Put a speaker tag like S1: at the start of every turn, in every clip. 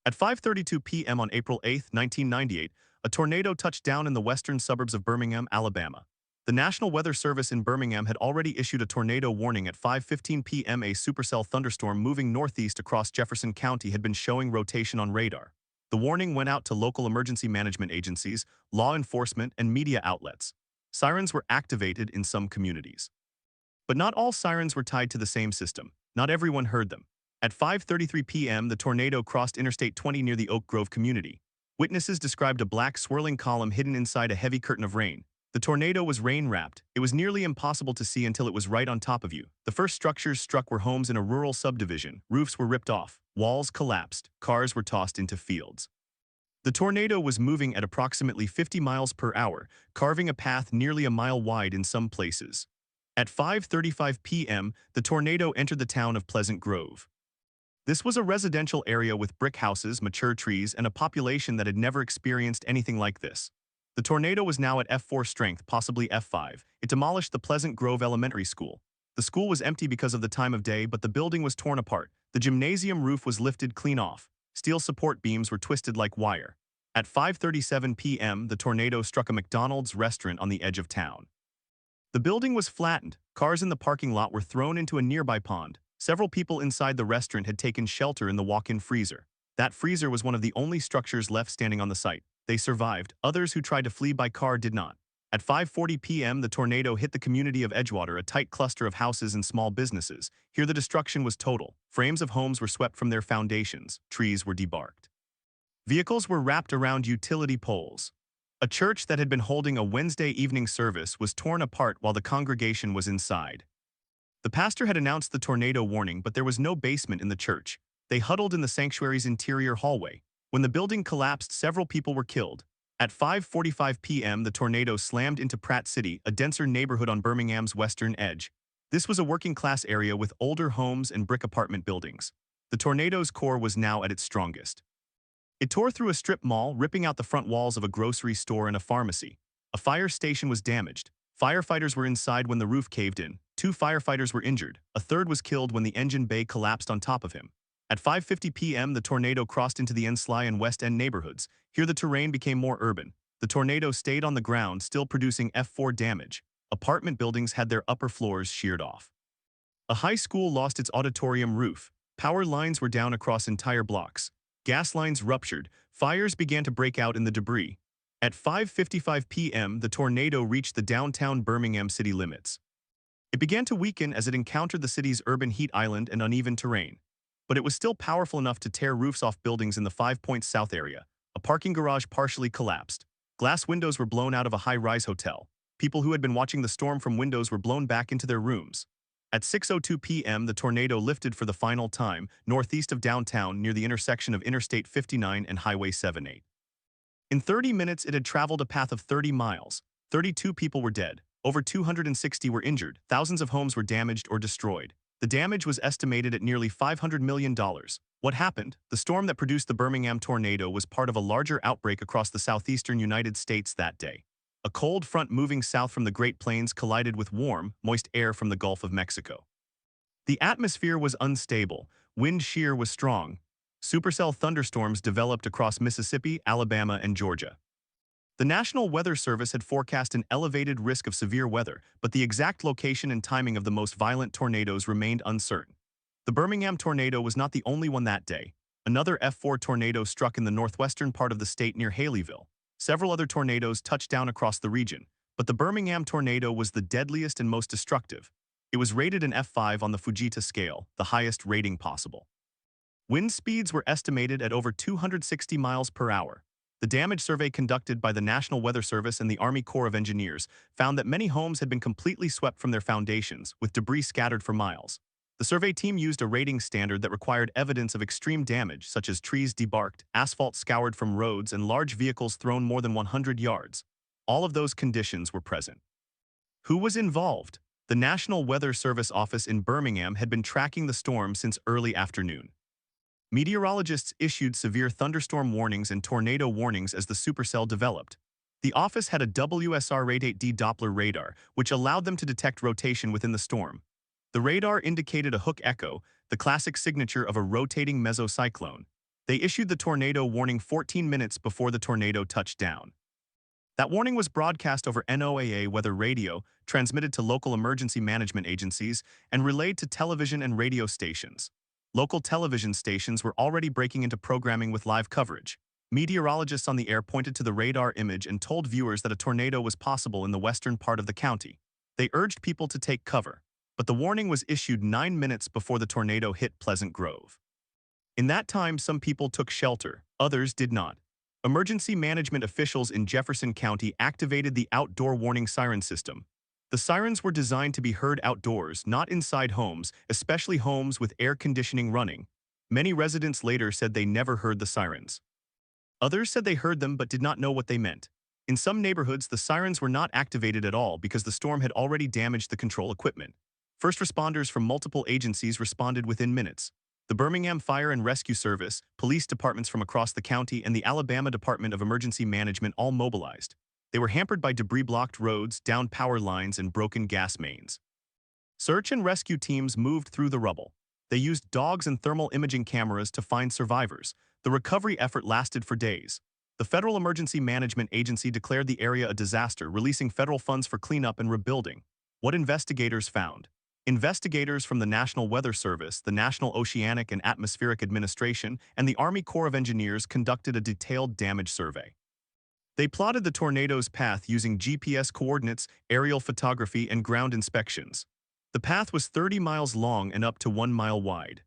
S1: At 5:32 p.m. on April 8, 1998, a tornado touched down in the western suburbs of Birmingham, Alabama. The National Weather Service in Birmingham had already issued a tornado warning at 5:15 p.m. A supercell thunderstorm moving northeast across Jefferson County had been showing rotation on radar. The warning went out to local emergency management agencies, law enforcement, and media outlets. Sirens were activated in some communities. But not all sirens were tied to the same system. Not everyone heard them. At 5:33 p.m., the tornado crossed Interstate 20 near the Oak Grove community. Witnesses described a black swirling column hidden inside a heavy curtain of rain. The tornado was rain-wrapped. It was nearly impossible to see until it was right on top of you. The first structures struck were homes in a rural subdivision. Roofs were ripped off. Walls collapsed. Cars were tossed into fields. The tornado was moving at approximately 50 miles per hour, carving a path nearly a mile wide in some places. At 5:35 p.m., the tornado entered the town of Pleasant Grove. This was a residential area with brick houses, mature trees, and a population that had never experienced anything like this. The tornado was now at F4 strength, possibly F5. It demolished the Pleasant Grove Elementary School. The school was empty because of the time of day, but the building was torn apart. The gymnasium roof was lifted clean off. Steel support beams were twisted like wire. At 5:37 p.m., the tornado struck a McDonald's restaurant on the edge of town. The building was flattened. Cars in the parking lot were thrown into a nearby pond. Several people inside the restaurant had taken shelter in the walk-in freezer. That freezer was one of the only structures left standing on the site. They survived. Others who tried to flee by car did not. At 5:40 p.m., the tornado hit the community of Edgewater, a tight cluster of houses and small businesses. Here the destruction was total. Frames of homes were swept from their foundations. Trees were debarked. Vehicles were wrapped around utility poles. A church that had been holding a Wednesday evening service was torn apart while the congregation was inside. The pastor had announced the tornado warning, but there was no basement in the church. They huddled in the sanctuary's interior hallway. When the building collapsed, several people were killed. At 5:45 p.m., the tornado slammed into Pratt City, a denser neighborhood on Birmingham's western edge. This was a working-class area with older homes and brick apartment buildings. The tornado's core was now at its strongest. It tore through a strip mall, ripping out the front walls of a grocery store and a pharmacy. A fire station was damaged. Firefighters were inside when the roof caved in. 2 firefighters were injured. A third was killed when the engine bay collapsed on top of him. At 5:50 p.m., the tornado crossed into the Ensley and West End neighborhoods. Here the terrain became more urban. The tornado stayed on the ground, still producing F4 damage. Apartment buildings had their upper floors sheared off. A high school lost its auditorium roof. Power lines were down across entire blocks. Gas lines ruptured. Fires began to break out in the debris. At 5:55 p.m., the tornado reached the downtown Birmingham city limits. It began to weaken as it encountered the city's urban heat island and uneven terrain. But it was still powerful enough to tear roofs off buildings in the 5 Points South area. A parking garage partially collapsed. Glass windows were blown out of a high-rise hotel. People who had been watching the storm from windows were blown back into their rooms. At 6:02 p.m., the tornado lifted for the final time northeast of downtown near the intersection of Interstate 59 and Highway 78. In 30 minutes, it had traveled a path of 30 miles. 32 people were dead. Over 260 were injured. Thousands of homes were damaged or destroyed. The damage was estimated at nearly $500 million. What happened? The storm that produced the Birmingham tornado was part of a larger outbreak across the southeastern United States that day. A cold front moving south from the Great Plains collided with warm, moist air from the Gulf of Mexico. The atmosphere was unstable. Wind shear was strong. Supercell thunderstorms developed across Mississippi, Alabama, and Georgia. The National Weather Service had forecast an elevated risk of severe weather, but the exact location and timing of the most violent tornadoes remained uncertain. The Birmingham tornado was not the only one that day. Another F4 tornado struck in the northwestern part of the state near Haleyville. Several other tornadoes touched down across the region, but the Birmingham tornado was the deadliest and most destructive. It was rated an F5 on the Fujita scale, the highest rating possible. Wind speeds were estimated at over 260 miles per hour. The damage survey conducted by the National Weather Service and the Army Corps of Engineers found that many homes had been completely swept from their foundations, with debris scattered for miles. The survey team used a rating standard that required evidence of extreme damage, such as trees debarked, asphalt scoured from roads, and large vehicles thrown more than 100 yards. All of those conditions were present. Who was involved? The National Weather Service office in Birmingham had been tracking the storm since early afternoon. Meteorologists issued severe thunderstorm warnings and tornado warnings as the supercell developed. The office had a WSR-8D Doppler radar, which allowed them to detect rotation within the storm. The radar indicated a hook echo, the classic signature of a rotating mesocyclone. They issued the tornado warning 14 minutes before the tornado touched down. That warning was broadcast over NOAA weather radio, transmitted to local emergency management agencies, and relayed to television and radio stations. Local television stations were already breaking into programming with live coverage. Meteorologists on the air pointed to the radar image and told viewers that a tornado was possible in the western part of the county. They urged people to take cover, but the warning was issued 9 minutes before the tornado hit Pleasant Grove. In that time, some people took shelter, others did not. Emergency management officials in Jefferson County activated the outdoor warning siren system. The sirens were designed to be heard outdoors, not inside homes, especially homes with air conditioning running. Many residents later said they never heard the sirens. Others said they heard them but did not know what they meant. In some neighborhoods, the sirens were not activated at all because the storm had already damaged the control equipment. First responders from multiple agencies responded within minutes. The Birmingham Fire and Rescue Service, police departments from across the county, and the Alabama Department of Emergency Management all mobilized. They were hampered by debris-blocked roads, downed power lines, and broken gas mains. Search and rescue teams moved through the rubble. They used dogs and thermal imaging cameras to find survivors. The recovery effort lasted for days. The Federal Emergency Management Agency declared the area a disaster, releasing federal funds for cleanup and rebuilding. What investigators found? Investigators from the National Weather Service, the National Oceanic and Atmospheric Administration, and the Army Corps of Engineers conducted a detailed damage survey. They plotted the tornado's path using GPS coordinates, aerial photography, and ground inspections. The path was 30 miles long and up to 1 mile wide.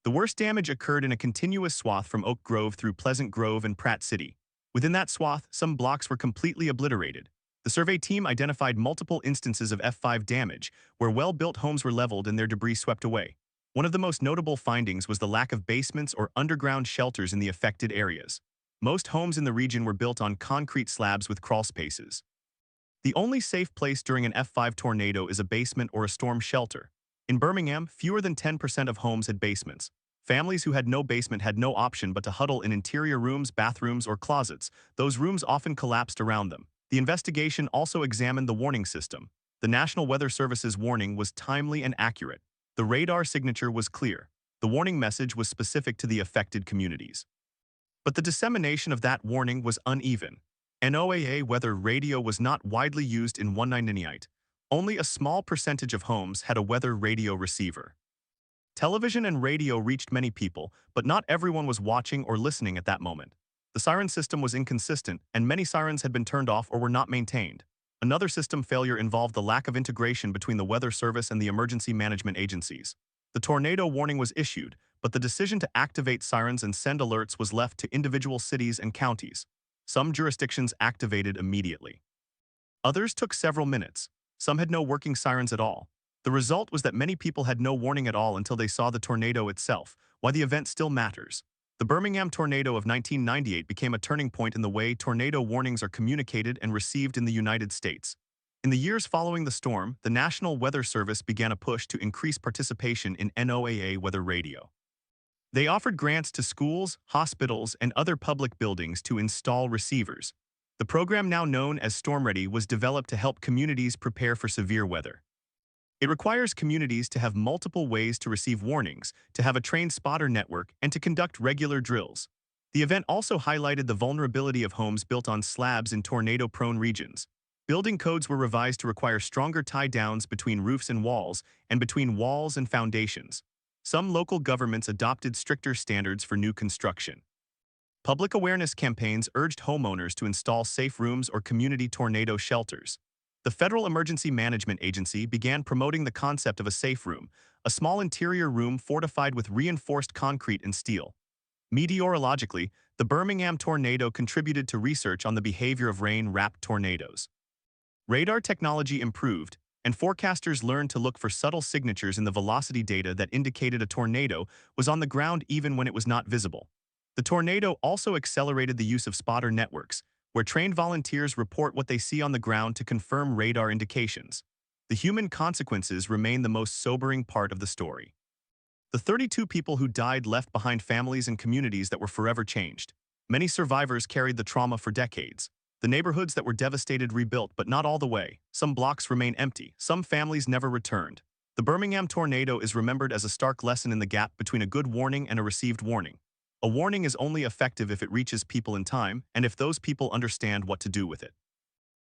S1: The worst damage occurred in a continuous swath from Oak Grove through Pleasant Grove and Pratt City. Within that swath, some blocks were completely obliterated. The survey team identified multiple instances of F5 damage, where well-built homes were leveled and their debris swept away. One of the most notable findings was the lack of basements or underground shelters in the affected areas. Most homes in the region were built on concrete slabs with crawl spaces. The only safe place during an F5 tornado is a basement or a storm shelter. In Birmingham, fewer than 10% of homes had basements. Families who had no basement had no option but to huddle in interior rooms, bathrooms, or closets. Those rooms often collapsed around them. The investigation also examined the warning system. The National Weather Service's warning was timely and accurate. The radar signature was clear. The warning message was specific to the affected communities. But the dissemination of that warning was uneven. NOAA weather radio was not widely used in 1998. Only a small percentage of homes had a weather radio receiver. Television and radio reached many people, but not everyone was watching or listening at that moment. The siren system was inconsistent, and many sirens had been turned off or were not maintained. Another system failure involved the lack of integration between the Weather Service and the emergency management agencies. The tornado warning was issued, but the decision to activate sirens and send alerts was left to individual cities and counties. Some jurisdictions activated immediately. Others took several minutes. Some had no working sirens at all. The result was that many people had no warning at all until they saw the tornado itself. Why the event still matters. The Birmingham tornado of 1998 became a turning point in the way tornado warnings are communicated and received in the United States. In the years following the storm, the National Weather Service began a push to increase participation in NOAA weather radio. They offered grants to schools, hospitals, and other public buildings to install receivers. The program, now known as StormReady, was developed to help communities prepare for severe weather. It requires communities to have multiple ways to receive warnings, to have a trained spotter network, and to conduct regular drills. The event also highlighted the vulnerability of homes built on slabs in tornado-prone regions. Building codes were revised to require stronger tie-downs between roofs and walls, and between walls and foundations. Some local governments adopted stricter standards for new construction. Public awareness campaigns urged homeowners to install safe rooms or community tornado shelters. The Federal Emergency Management Agency began promoting the concept of a safe room, a small interior room fortified with reinforced concrete and steel. Meteorologically, the Birmingham tornado contributed to research on the behavior of rain-wrapped tornadoes. Radar technology improved, and forecasters learned to look for subtle signatures in the velocity data that indicated a tornado was on the ground even when it was not visible. The tornado also accelerated the use of spotter networks, where trained volunteers report what they see on the ground to confirm radar indications. The human consequences remain the most sobering part of the story. The 32 people who died left behind families and communities that were forever changed. Many survivors carried the trauma for decades. The neighborhoods that were devastated rebuilt, but not all the way. Some blocks remain empty. Some families never returned. The Birmingham tornado is remembered as a stark lesson in the gap between a good warning and a received warning. A warning is only effective if it reaches people in time and if those people understand what to do with it.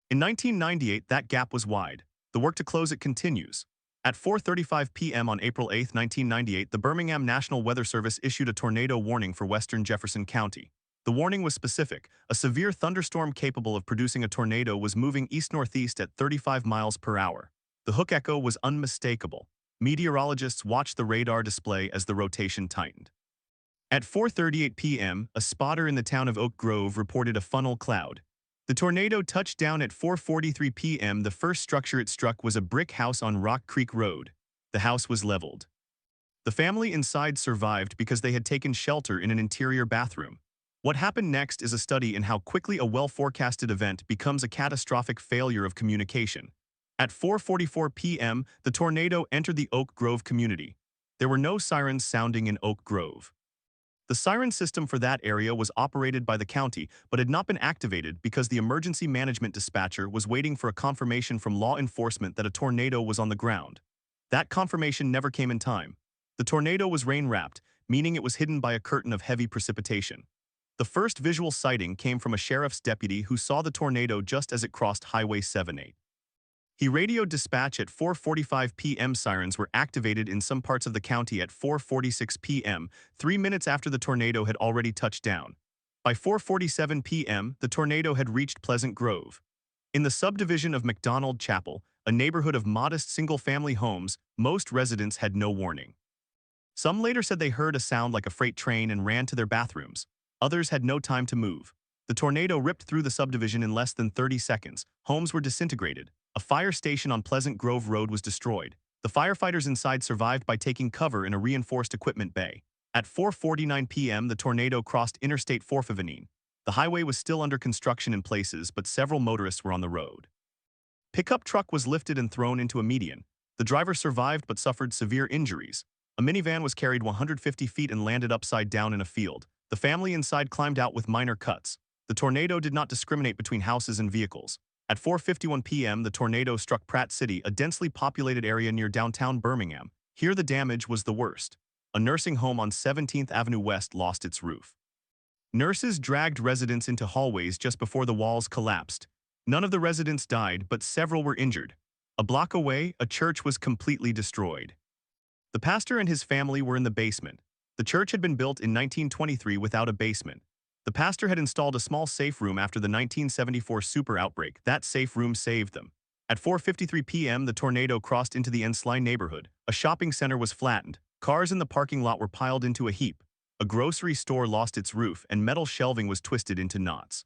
S1: In 1998, that gap was wide. The work to close it continues. At 4:35 p.m. on April 8, 1998, the Birmingham National Weather Service issued a tornado warning for western Jefferson County. The warning was specific. A severe thunderstorm capable of producing a tornado was moving east-northeast at 35 miles per hour. The hook echo was unmistakable. Meteorologists watched the radar display as the rotation tightened. At 4:38 p.m., a spotter in the town of Oak Grove reported a funnel cloud. The tornado touched down at 4:43 p.m. The first structure it struck was a brick house on Rock Creek Road. The house was leveled. The family inside survived because they had taken shelter in an interior bathroom. What happened next is a study in how quickly a well-forecasted event becomes a catastrophic failure of communication. At 4:44 p.m., the tornado entered the Oak Grove community. There were no sirens sounding in Oak Grove. The siren system for that area was operated by the county but had not been activated because the emergency management dispatcher was waiting for a confirmation from law enforcement that a tornado was on the ground. That confirmation never came in time. The tornado was rain-wrapped, meaning it was hidden by a curtain of heavy precipitation. The first visual sighting came from a sheriff's deputy who saw the tornado just as it crossed Highway 78. He radioed dispatch at 4:45 p.m. Sirens were activated in some parts of the county at 4:46 p.m., 3 minutes after the tornado had already touched down. By 4:47 p.m., the tornado had reached Pleasant Grove. In the subdivision of McDonald Chapel, a neighborhood of modest single-family homes, most residents had no warning. Some later said they heard a sound like a freight train and ran to their bathrooms. Others had no time to move. The tornado ripped through the subdivision in less than 30 seconds. Homes were disintegrated. A fire station on Pleasant Grove Road was destroyed. The firefighters inside survived by taking cover in a reinforced equipment bay. At 4:49 p.m., the tornado crossed Interstate 415. The highway was still under construction in places, but several motorists were on the road. Pickup truck was lifted and thrown into a median. The driver survived but suffered severe injuries. A minivan was carried 150 feet and landed upside down in a field. The family inside climbed out with minor cuts. The tornado did not discriminate between houses and vehicles. At 4:51 p.m., the tornado struck Pratt City, a densely populated area near downtown Birmingham. Here the damage was the worst. A nursing home on 17th Avenue West lost its roof. Nurses dragged residents into hallways just before the walls collapsed. None of the residents died, but several were injured. A block away, a church was completely destroyed. The pastor and his family were in the basement. The church had been built in 1923 without a basement. The pastor had installed a small safe room after the 1974 super outbreak. That safe room saved them. At 4:53 p.m., the tornado crossed into the Ensley neighborhood. A shopping center was flattened. Cars in the parking lot were piled into a heap. A grocery store lost its roof and metal shelving was twisted into knots.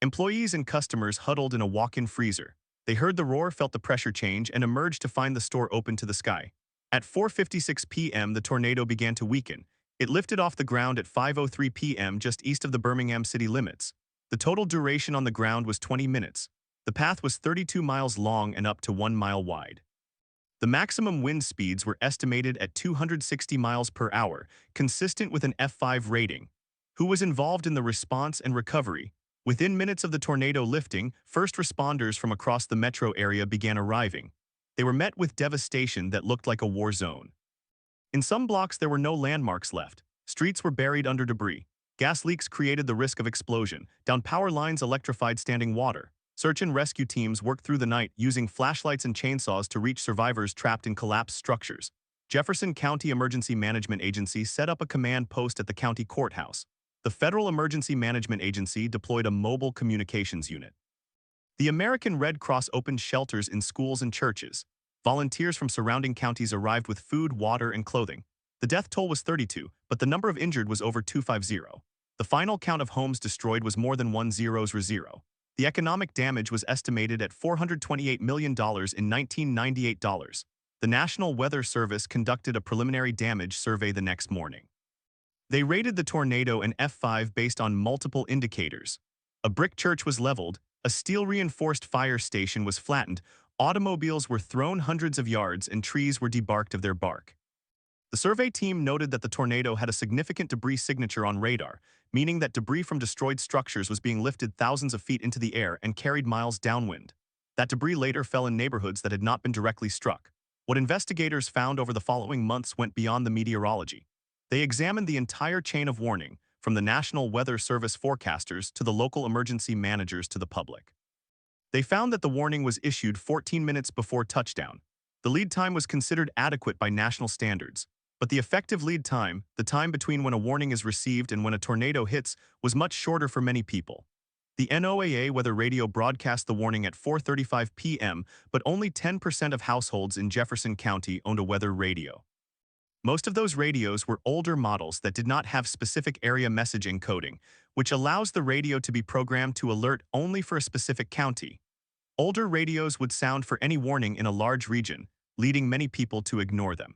S1: Employees and customers huddled in a walk-in freezer. They heard the roar, felt the pressure change, and emerged to find the store open to the sky. At 4:56 p.m., the tornado began to weaken. It lifted off the ground at 5:03 p.m. just east of the Birmingham city limits. The total duration on the ground was 20 minutes. The path was 32 miles long and up to 1 mile wide. The maximum wind speeds were estimated at 260 miles per hour, consistent with an F5 rating. Who was involved in the response and recovery? Within minutes of the tornado lifting, first responders from across the metro area began arriving. They were met with devastation that looked like a war zone. In some blocks, there were no landmarks left. Streets were buried under debris. Gas leaks created the risk of explosion. Down power lines electrified standing water. Search and rescue teams worked through the night using flashlights and chainsaws to reach survivors trapped in collapsed structures. Jefferson County Emergency Management Agency set up a command post at the county courthouse. The Federal Emergency Management Agency deployed a mobile communications unit. The American Red Cross opened shelters in schools and churches. Volunteers from surrounding counties arrived with food, water, and clothing. The death toll was 32, but the number of injured was over 250. The final count of homes destroyed was more than 100. The economic damage was estimated at $428 million in 1998 dollars. The National Weather Service conducted a preliminary damage survey the next morning. They rated the tornado an F5 based on multiple indicators. A brick church was leveled, a steel-reinforced fire station was flattened, automobiles were thrown hundreds of yards, and trees were debarked of their bark. The survey team noted that the tornado had a significant debris signature on radar, meaning that debris from destroyed structures was being lifted thousands of feet into the air and carried miles downwind. That debris later fell in neighborhoods that had not been directly struck. What investigators found over the following months went beyond the meteorology. They examined the entire chain of warning, from the National Weather Service forecasters to the local emergency managers to the public. They found that the warning was issued 14 minutes before touchdown. The lead time was considered adequate by national standards, but the effective lead time, the time between when a warning is received and when a tornado hits, was much shorter for many people. The NOAA weather radio broadcast the warning at 4:35 p.m., but only 10% of households in Jefferson County owned a weather radio. Most of those radios were older models that did not have specific area message encoding, which allows the radio to be programmed to alert only for a specific county. Older radios would sound for any warning in a large region, leading many people to ignore them.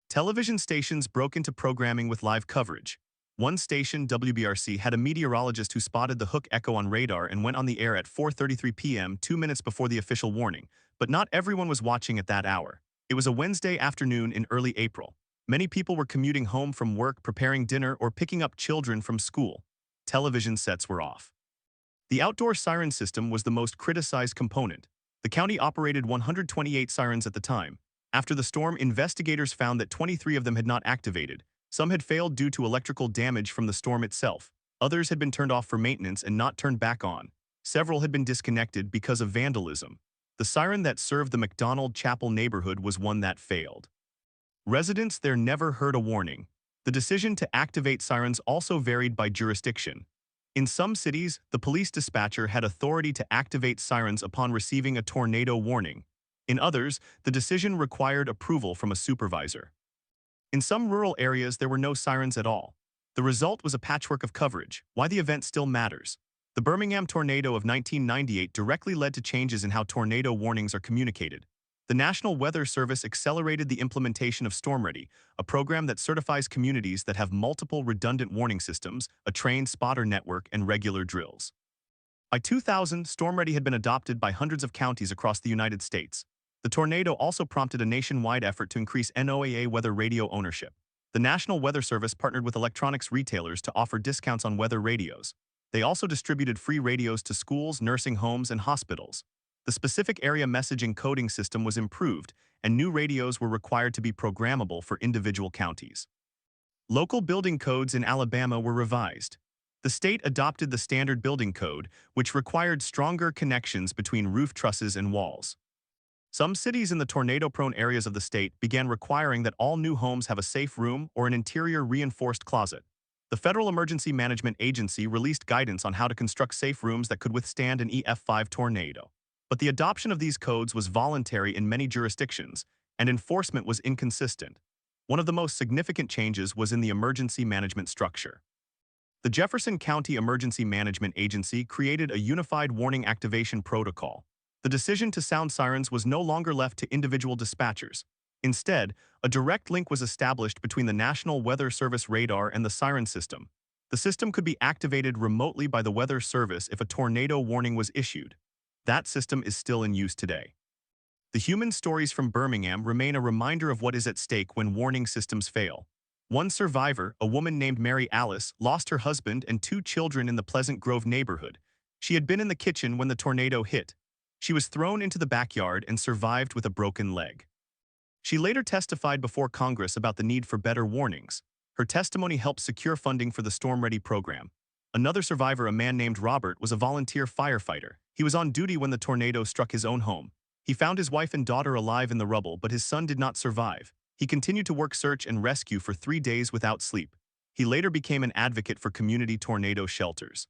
S1: Television stations broke into programming with live coverage. One station, WBRC, had a meteorologist who spotted the Hook echo on radar and went on the air at 4:33 p.m., 2 minutes before the official warning, but not everyone was watching at that hour. It was a Wednesday afternoon in early April. Many people were commuting home from work, preparing dinner, or picking up children from school. Television sets were off. The outdoor siren system was the most criticized component. The county operated 128 sirens at the time. After the storm, investigators found that 23 of them had not activated. Some had failed due to electrical damage from the storm itself. Others had been turned off for maintenance and not turned back on. Several had been disconnected because of vandalism. The siren that served the McDonald Chapel neighborhood was one that failed. Residents there never heard a warning. The decision to activate sirens also varied by jurisdiction. In some cities, the police dispatcher had authority to activate sirens upon receiving a tornado warning. In others, the decision required approval from a supervisor. In some rural areas, there were no sirens at all. The result was a patchwork of coverage. Why the event still matters. The Birmingham tornado of 1998 directly led to changes in how tornado warnings are communicated. The National Weather Service accelerated the implementation of StormReady, a program that certifies communities that have multiple redundant warning systems, a trained spotter network, and regular drills. By 2000, StormReady had been adopted by hundreds of counties across the United States. The tornado also prompted a nationwide effort to increase NOAA weather radio ownership. The National Weather Service partnered with electronics retailers to offer discounts on weather radios. They also distributed free radios to schools, nursing homes, and hospitals. The specific area message encoding system was improved, and new radios were required to be programmable for individual counties. Local building codes in Alabama were revised. The state adopted the Standard Building Code, which required stronger connections between roof trusses and walls. Some cities in the tornado-prone areas of the state began requiring that all new homes have a safe room or an interior reinforced closet. The Federal Emergency Management Agency released guidance on how to construct safe rooms that could withstand an EF5 tornado. But the adoption of these codes was voluntary in many jurisdictions, and enforcement was inconsistent. One of the most significant changes was in the emergency management structure. The Jefferson County Emergency Management Agency created a unified warning activation protocol. The decision to sound sirens was no longer left to individual dispatchers. Instead, a direct link was established between the National Weather Service radar and the siren system. The system could be activated remotely by the Weather Service if a tornado warning was issued. That system is still in use today. The human stories from Birmingham remain a reminder of what is at stake when warning systems fail. One survivor, a woman named Mary Alice, lost her husband and 2 children in the Pleasant Grove neighborhood. She had been in the kitchen when the tornado hit. She was thrown into the backyard and survived with a broken leg. She later testified before Congress about the need for better warnings. Her testimony helped secure funding for the StormReady program. Another survivor, a man named Robert, was a volunteer firefighter. He was on duty when the tornado struck his own home. He found his wife and daughter alive in the rubble, but his son did not survive. He continued to work search and rescue for 3 days without sleep. He later became an advocate for community tornado shelters.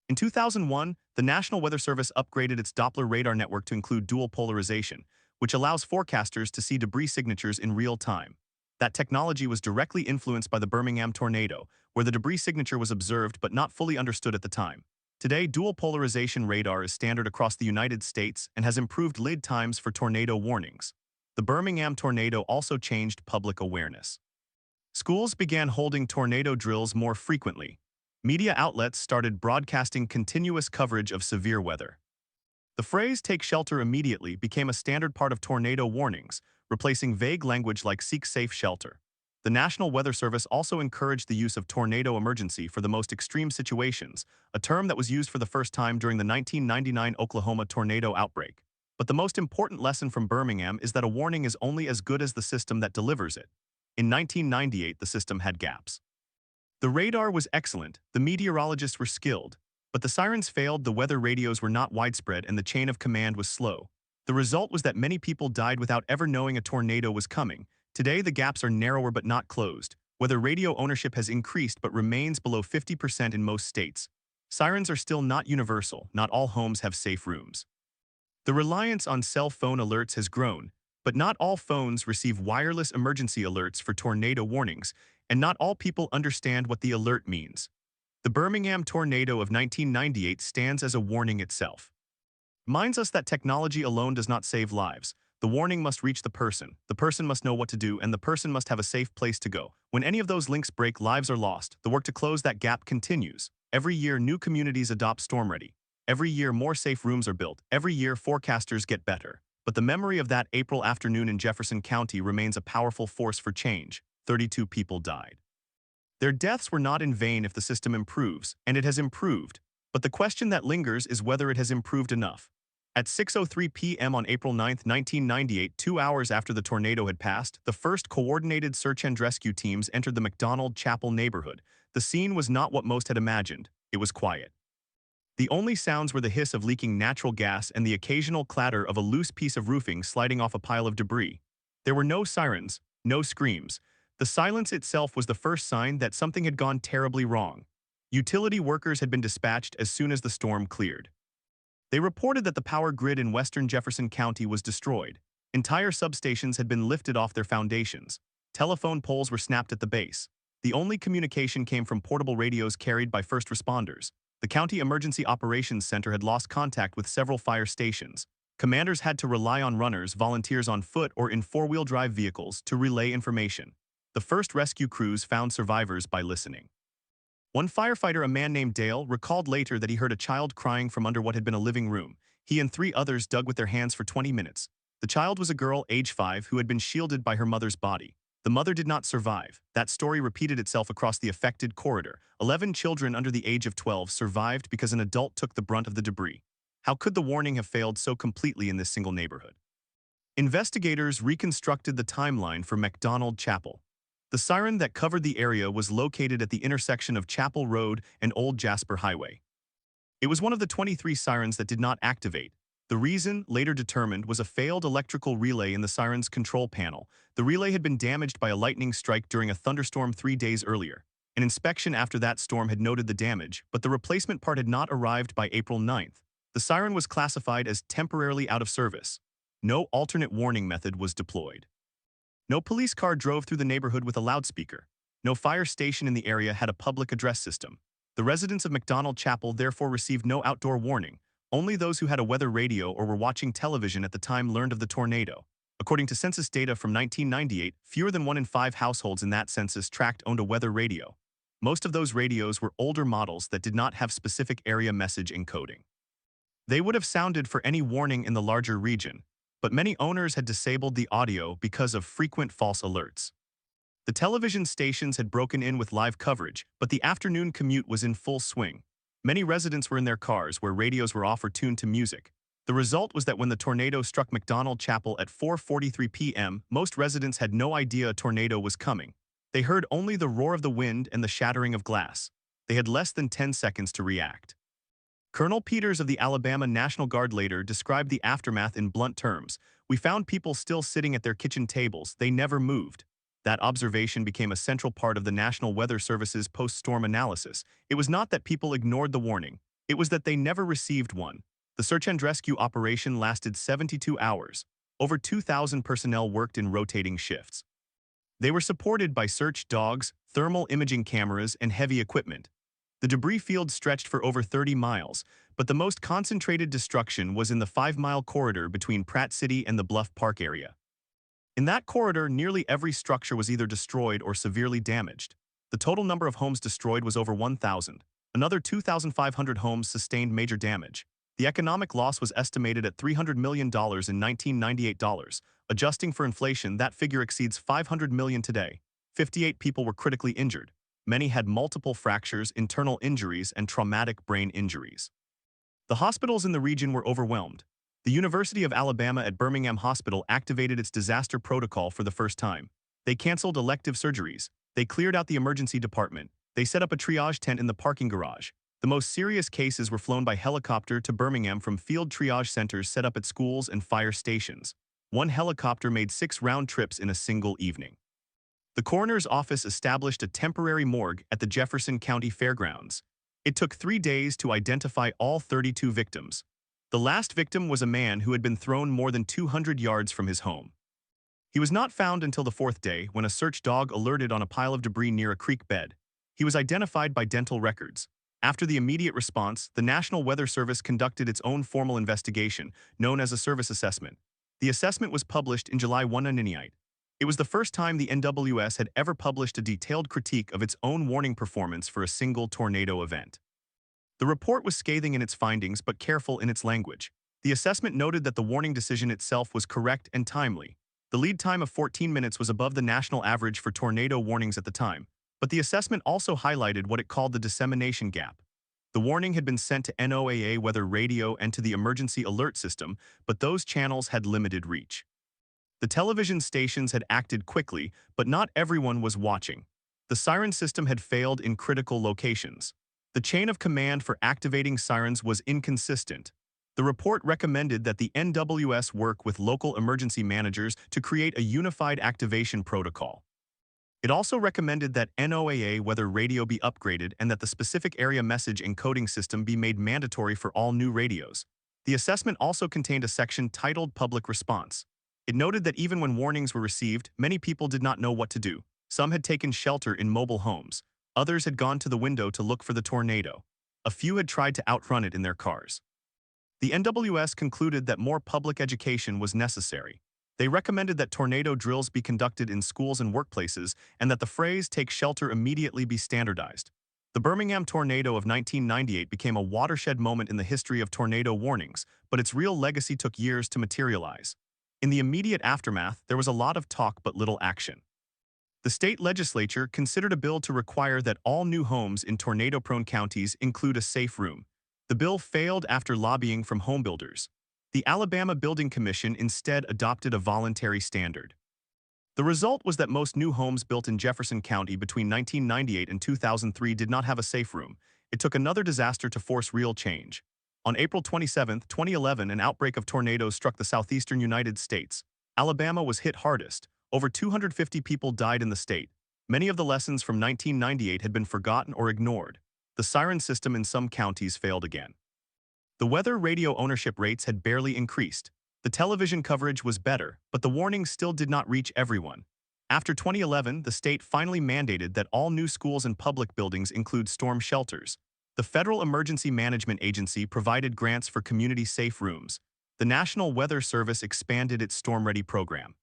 S1: In 2001, the National Weather Service upgraded its Doppler radar network to include dual polarization, which allows forecasters to see debris signatures in real time. That technology was directly influenced by the Birmingham tornado, where the debris signature was observed but not fully understood at the time. Today, dual polarization radar is standard across the United States and has improved lead times for tornado warnings. The Birmingham tornado also changed public awareness. Schools began holding tornado drills more frequently. Media outlets started broadcasting continuous coverage of severe weather. The phrase "take shelter immediately" became a standard part of tornado warnings, replacing vague language like "seek safe shelter." The National Weather Service also encouraged the use of tornado emergency for the most extreme situations, a term that was used for the first time during the 1999 Oklahoma tornado outbreak. But the most important lesson from Birmingham is that a warning is only as good as the system that delivers it. In 1998, the system had gaps. The radar was excellent, the meteorologists were skilled, but the sirens failed, the weather radios were not widespread, and the chain of command was slow. The result was that many people died without ever knowing a tornado was coming. Today, the gaps are narrower but not closed. Weather radio ownership has increased but remains below 50% in most states. Sirens are still not universal, not all homes have safe rooms. The reliance on cell phone alerts has grown, but not all phones receive wireless emergency alerts for tornado warnings, and not all people understand what the alert means. The Birmingham tornado of 1998 stands as a warning itself. Reminds us that technology alone does not save lives. The warning must reach the person must know what to do, and the person must have a safe place to go. When any of those links break, lives are lost. The work to close that gap continues. Every year, new communities adopt StormReady. Every year, more safe rooms are built. Every year, forecasters get better. But the memory of that April afternoon in Jefferson County remains a powerful force for change. 32 people died. Their deaths were not in vain if the system improves, and it has improved. But the question that lingers is whether it has improved enough. At 6:03 p.m. on April 9, 1998, 2 hours after the tornado had passed, the first coordinated search and rescue teams entered the McDonald Chapel neighborhood. The scene was not what most had imagined. It was quiet. The only sounds were the hiss of leaking natural gas and the occasional clatter of a loose piece of roofing sliding off a pile of debris. There were no sirens, no screams. The silence itself was the first sign that something had gone terribly wrong. Utility workers had been dispatched as soon as the storm cleared. They reported that the power grid in western Jefferson County was destroyed. Entire substations had been lifted off their foundations. Telephone poles were snapped at the base. The only communication came from portable radios carried by first responders. The County Emergency Operations Center had lost contact with several fire stations. Commanders had to rely on runners, volunteers on foot or in four-wheel drive vehicles to relay information. The first rescue crews found survivors by listening. One firefighter, a man named Dale, recalled later that he heard a child crying from under what had been a living room. He and 3 others dug with their hands for 20 minutes. The child was a girl, age 5, who had been shielded by her mother's body. The mother did not survive. That story repeated itself across the affected corridor. 11 children under the age of 12 survived because an adult took the brunt of the debris. How could the warning have failed so completely in this single neighborhood? Investigators reconstructed the timeline for McDonald Chapel. The siren that covered the area was located at the intersection of Chapel Road and Old Jasper Highway. It was one of the 23 sirens that did not activate. The reason, later determined, was a failed electrical relay in the siren's control panel. The relay had been damaged by a lightning strike during a thunderstorm 3 days earlier. An inspection after that storm had noted the damage, but the replacement part had not arrived by April 9th. The siren was classified as temporarily out of service. No alternate warning method was deployed. No police car drove through the neighborhood with a loudspeaker. No fire station in the area had a public address system. The residents of McDonald Chapel therefore received no outdoor warning. Only those who had a weather radio or were watching television at the time learned of the tornado. According to census data from 1998, fewer than 1 in 5 households in that census tract owned a weather radio. Most of those radios were older models that did not have specific area message encoding. They would have sounded for any warning in the larger region, but many owners had disabled the audio because of frequent false alerts. The television stations had broken in with live coverage, but the afternoon commute was in full swing. Many residents were in their cars where radios were off or tuned to music. The result was that when the tornado struck McDonald Chapel at 4:43 p.m., most residents had no idea a tornado was coming. They heard only the roar of the wind and the shattering of glass. They had less than 10 seconds to react. Colonel Peters of the Alabama National Guard later described the aftermath in blunt terms. "We found people still sitting at their kitchen tables. They never moved." That observation became a central part of the National Weather Service's post-storm analysis. It was not that people ignored the warning. It was that they never received one. The search and rescue operation lasted 72 hours. Over 2,000 personnel worked in rotating shifts. They were supported by search dogs, thermal imaging cameras, and heavy equipment. The debris field stretched for over 30 miles, but the most concentrated destruction was in the 5-mile corridor between Pratt City and the Bluff Park area. In that corridor, nearly every structure was either destroyed or severely damaged. The total number of homes destroyed was over 1,000. Another 2,500 homes sustained major damage. The economic loss was estimated at $300 million in 1998 dollars. Adjusting for inflation, that figure exceeds $500 million today. 58 people were critically injured. Many had multiple fractures, internal injuries, and traumatic brain injuries. The hospitals in the region were overwhelmed. The University of Alabama at Birmingham Hospital activated its disaster protocol for the first time. They canceled elective surgeries. They cleared out the emergency department. They set up a triage tent in the parking garage. The most serious cases were flown by helicopter to Birmingham from field triage centers set up at schools and fire stations. One helicopter made 6 round trips in a single evening. The coroner's office established a temporary morgue at the Jefferson County Fairgrounds. It took 3 days to identify all 32 victims. The last victim was a man who had been thrown more than 200 yards from his home. He was not found until the 4th day when a search dog alerted on a pile of debris near a creek bed. He was identified by dental records. After the immediate response, the National Weather Service conducted its own formal investigation, known as a service assessment. The assessment was published in July 1. It was the first time the NWS had ever published a detailed critique of its own warning performance for a single tornado event. The report was scathing in its findings but careful in its language. The assessment noted that the warning decision itself was correct and timely. The lead time of 14 minutes was above the national average for tornado warnings at the time, but the assessment also highlighted what it called the dissemination gap. The warning had been sent to NOAA weather radio and to the emergency alert system, but those channels had limited reach. The television stations had acted quickly, but not everyone was watching. The siren system had failed in critical locations. The chain of command for activating sirens was inconsistent. The report recommended that the NWS work with local emergency managers to create a unified activation protocol. It also recommended that NOAA weather radio be upgraded and that the specific area message encoding system be made mandatory for all new radios. The assessment also contained a section titled Public Response. It noted that even when warnings were received, many people did not know what to do. Some had taken shelter in mobile homes. Others had gone to the window to look for the tornado. A few had tried to outrun it in their cars. The NWS concluded that more public education was necessary. They recommended that tornado drills be conducted in schools and workplaces and that the phrase "take shelter immediately" be standardized. The Birmingham tornado of 1998 became a watershed moment in the history of tornado warnings, but its real legacy took years to materialize. In the immediate aftermath, there was a lot of talk but little action. The state legislature considered a bill to require that all new homes in tornado-prone counties include a safe room. The bill failed after lobbying from homebuilders. The Alabama Building Commission instead adopted a voluntary standard. The result was that most new homes built in Jefferson County between 1998 and 2003 did not have a safe room. It took another disaster to force real change. On April 27, 2011, an outbreak of tornadoes struck the southeastern United States. Alabama was hit hardest. Over 250 people died in the state. Many of the lessons from 1998 had been forgotten or ignored. The siren system in some counties failed again. The weather radio ownership rates had barely increased. The television coverage was better, but the warnings still did not reach everyone. After 2011, the state finally mandated that all new schools and public buildings include storm shelters. The Federal Emergency Management Agency provided grants for community-safe rooms. The National Weather Service expanded its StormReady program.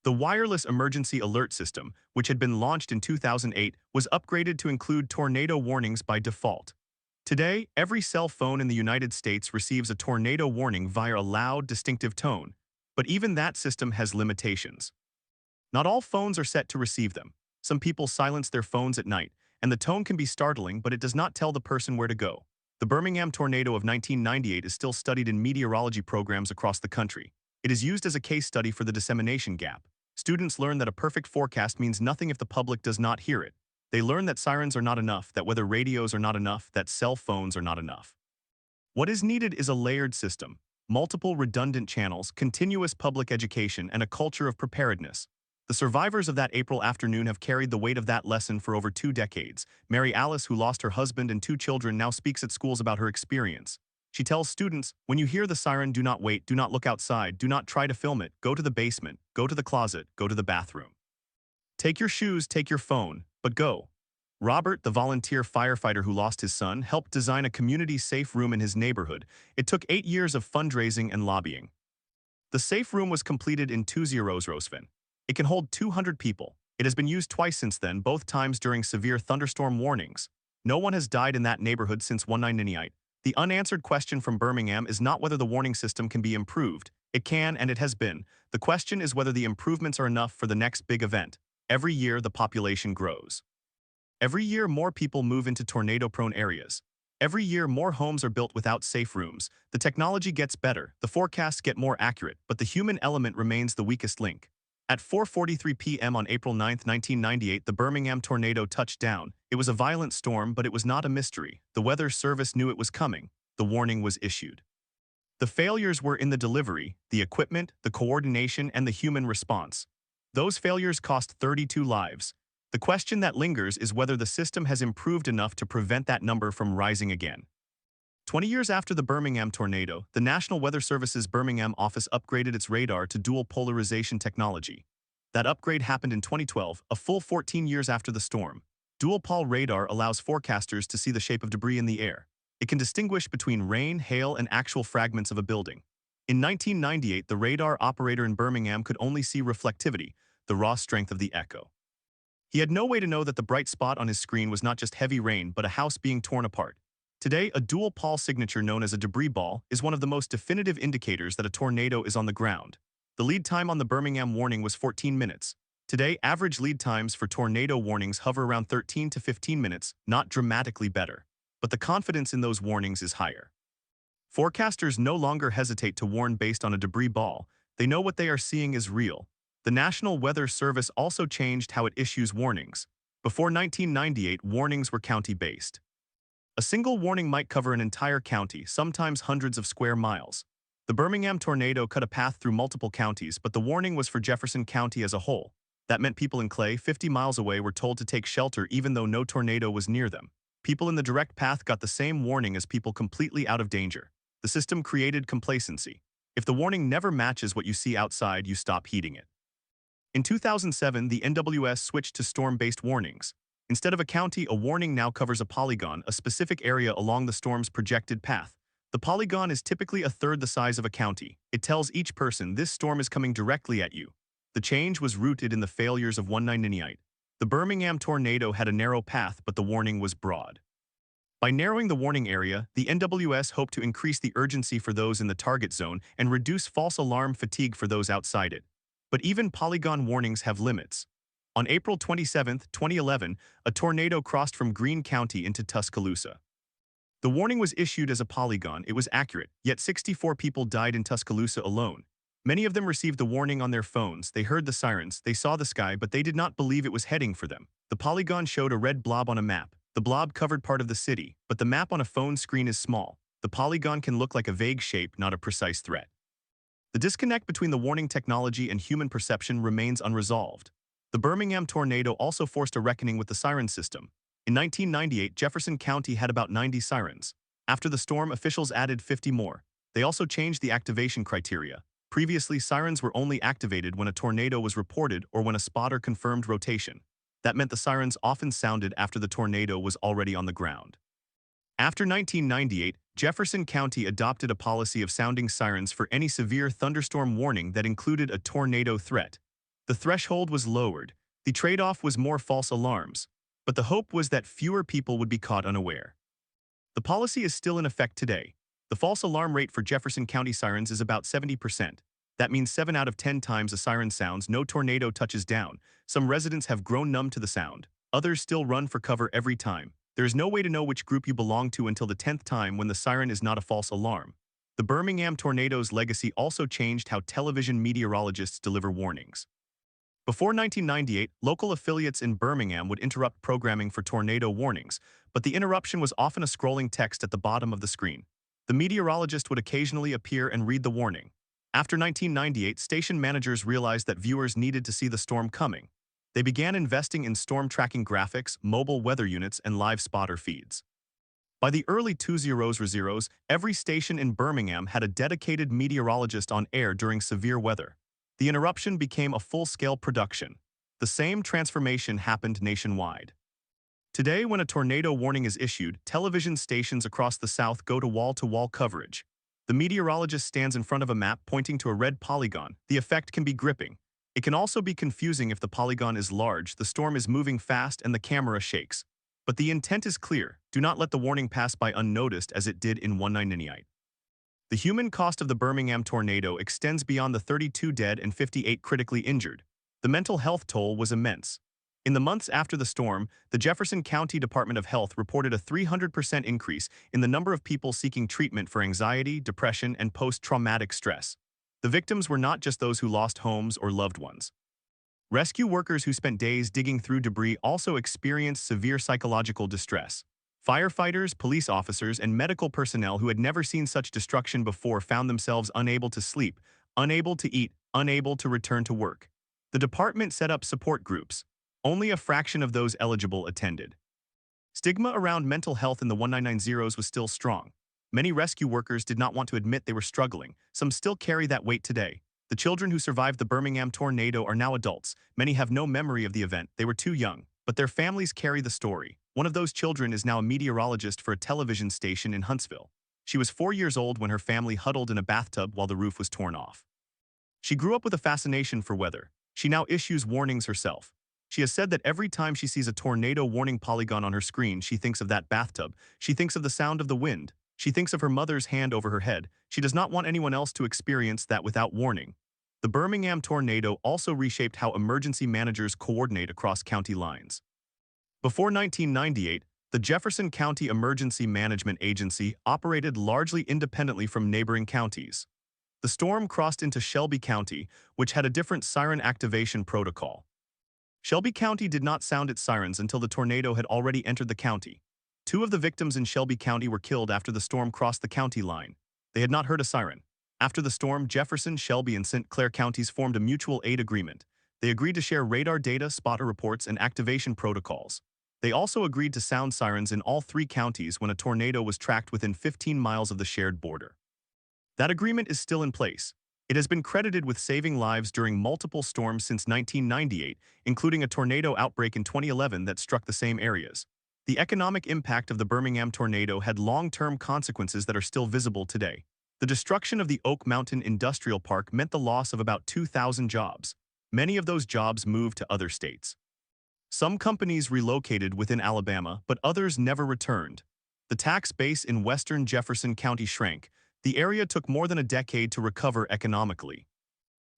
S1: The wireless emergency alert system, which had been launched in 2008, was upgraded to include tornado warnings by default. Today, every cell phone in the United States receives a tornado warning via a loud, distinctive tone, but even that system has limitations. Not all phones are set to receive them. Some people silence their phones at night, and the tone can be startling, but it does not tell the person where to go. The Birmingham tornado of 1998 is still studied in meteorology programs across the country. It is used as a case study for the dissemination gap. Students learn that a perfect forecast means nothing if the public does not hear it. They learn that sirens are not enough, that weather radios are not enough, that cell phones are not enough. What is needed is a layered system, multiple redundant channels, continuous public education, and a culture of preparedness. The survivors of that April afternoon have carried the weight of that lesson for over 2 decades. Mary Alice, who lost her husband and 2 children, now speaks at schools about her experience. She tells students, "When you hear the siren, do not wait, do not look outside, do not try to film it, go to the basement, go to the closet, go to the bathroom. Take your shoes, take your phone, but go." Robert, the volunteer firefighter who lost his son, helped design a community-safe room in his neighborhood. It took 8 years of fundraising and lobbying. The safe room was completed in 2007. It can hold 200 people. It has been used twice since then, both times during severe thunderstorm warnings. No one has died in that neighborhood since 1998. The unanswered question from Birmingham is not whether the warning system can be improved. It can, and it has been. The question is whether the improvements are enough for the next big event. Every year, the population grows. Every year, more people move into tornado-prone areas. Every year, more homes are built without safe rooms. The technology gets better, the forecasts get more accurate, but the human element remains the weakest link. At 4:43 p.m. on April 9, 1998, the Birmingham tornado touched down. It was a violent storm, but it was not a mystery. The Weather Service knew it was coming. The warning was issued. The failures were in the delivery, the equipment, the coordination, and the human response. Those failures cost 32 lives. The question that lingers is whether the system has improved enough to prevent that number from rising again. 20 years after the Birmingham tornado, the National Weather Service's Birmingham office upgraded its radar to dual polarization technology. That upgrade happened in 2012, a full 14 years after the storm. Dual pol radar allows forecasters to see the shape of debris in the air. It can distinguish between rain, hail, and actual fragments of a building. In 1998, the radar operator in Birmingham could only see reflectivity, the raw strength of the echo. He had no way to know that the bright spot on his screen was not just heavy rain but a house being torn apart. Today, a dual pol signature known as a debris ball is one of the most definitive indicators that a tornado is on the ground. The lead time on the Birmingham warning was 14 minutes. Today, average lead times for tornado warnings hover around 13 to 15 minutes, not dramatically better. But the confidence in those warnings is higher. Forecasters no longer hesitate to warn based on a debris ball. They know what they are seeing is real. The National Weather Service also changed how it issues warnings. Before 1998, warnings were county-based. A single warning might cover an entire county, sometimes hundreds of square miles. The Birmingham tornado cut a path through multiple counties, but the warning was for Jefferson County as a whole. That meant people in Clay, 50 miles away, were told to take shelter even though no tornado was near them. People in the direct path got the same warning as people completely out of danger. The system created complacency. If the warning never matches what you see outside, you stop heeding it. In 2007, the NWS switched to storm-based warnings. Instead of a county, a warning now covers a polygon, a specific area along the storm's projected path. The polygon is typically a third the size of a county. It tells each person this storm is coming directly at you. The change was rooted in the failures of 1998. The Birmingham tornado had a narrow path, but the warning was broad. By narrowing the warning area, the NWS hoped to increase the urgency for those in the target zone and reduce false alarm fatigue for those outside it. But even polygon warnings have limits. On April 27, 2011, a tornado crossed from Greene County into Tuscaloosa. The warning was issued as a polygon. It was accurate, yet 64 people died in Tuscaloosa alone. Many of them received the warning on their phones. They heard the sirens, they saw the sky, but they did not believe it was heading for them. The polygon showed a red blob on a map. The blob covered part of the city, but the map on a phone screen is small. The polygon can look like a vague shape, not a precise threat. The disconnect between the warning technology and human perception remains unresolved. The Birmingham tornado also forced a reckoning with the siren system. In 1998, Jefferson County had about 90 sirens. After the storm, officials added 50 more. They also changed the activation criteria. Previously, sirens were only activated when a tornado was reported or when a spotter confirmed rotation. That meant the sirens often sounded after the tornado was already on the ground. After 1998, Jefferson County adopted a policy of sounding sirens for any severe thunderstorm warning that included a tornado threat. The threshold was lowered. The trade-off was more false alarms, but the hope was that fewer people would be caught unaware. The policy is still in effect today. The false alarm rate for Jefferson County sirens is about 70%. That means 7 out of 10 times a siren sounds, no tornado touches down. Some residents have grown numb to the sound. Others still run for cover every time. There is no way to know which group you belong to until the 10th time when the siren is not a false alarm. The Birmingham tornado's legacy also changed how television meteorologists deliver warnings. Before 1998, local affiliates in Birmingham would interrupt programming for tornado warnings, but the interruption was often a scrolling text at the bottom of the screen. The meteorologist would occasionally appear and read the warning. After 1998, station managers realized that viewers needed to see the storm coming. They began investing in storm tracking graphics, mobile weather units, and live spotter feeds. By the early 2000s, every station in Birmingham had a dedicated meteorologist on air during severe weather. The interruption became a full-scale production. The same transformation happened nationwide. Today, when a tornado warning is issued, television stations across the South go to wall-to-wall coverage. The meteorologist stands in front of a map pointing to a red polygon. The effect can be gripping. It can also be confusing if the polygon is large, the storm is moving fast, and the camera shakes. But the intent is clear. Do not let the warning pass by unnoticed as it did in 1998. The human cost of the Birmingham tornado extends beyond the 32 dead and 58 critically injured. The mental health toll was immense. In the months after the storm, the Jefferson County Department of Health reported a 300% increase in the number of people seeking treatment for anxiety, depression, and post-traumatic stress. The victims were not just those who lost homes or loved ones. Rescue workers who spent days digging through debris also experienced severe psychological distress. Firefighters, police officers, and medical personnel who had never seen such destruction before found themselves unable to sleep, unable to eat, unable to return to work. The department set up support groups. Only a fraction of those eligible attended. Stigma around mental health in the 1990s was still strong. Many rescue workers did not want to admit they were struggling. Some still carry that weight today. The children who survived the Birmingham tornado are now adults. Many have no memory of the event. They were too young, but their families carry the story. One of those children is now a meteorologist for a television station in Huntsville. She was 4 years old when her family huddled in a bathtub while the roof was torn off. She grew up with a fascination for weather. She now issues warnings herself. She has said that every time she sees a tornado warning polygon on her screen, she thinks of that bathtub. She thinks of the sound of the wind. She thinks of her mother's hand over her head. She does not want anyone else to experience that without warning. The Birmingham tornado also reshaped how emergency managers coordinate across county lines. Before 1998, the Jefferson County Emergency Management Agency operated largely independently from neighboring counties. The storm crossed into Shelby County, which had a different siren activation protocol. Shelby County did not sound its sirens until the tornado had already entered the county. 2 of the victims in Shelby County were killed after the storm crossed the county line. They had not heard a siren. After the storm, Jefferson, Shelby, and St. Clair counties formed a mutual aid agreement. They agreed to share radar data, spotter reports, and activation protocols. They also agreed to sound sirens in all 3 counties when a tornado was tracked within 15 miles of the shared border. That agreement is still in place. It has been credited with saving lives during multiple storms since 1998, including a tornado outbreak in 2011 that struck the same areas. The economic impact of the Birmingham tornado had long-term consequences that are still visible today. The destruction of the Oak Mountain Industrial Park meant the loss of about 2,000 jobs. Many of those jobs moved to other states. Some companies relocated within Alabama, but others never returned. The tax base in western Jefferson County shrank. The area took more than a decade to recover economically.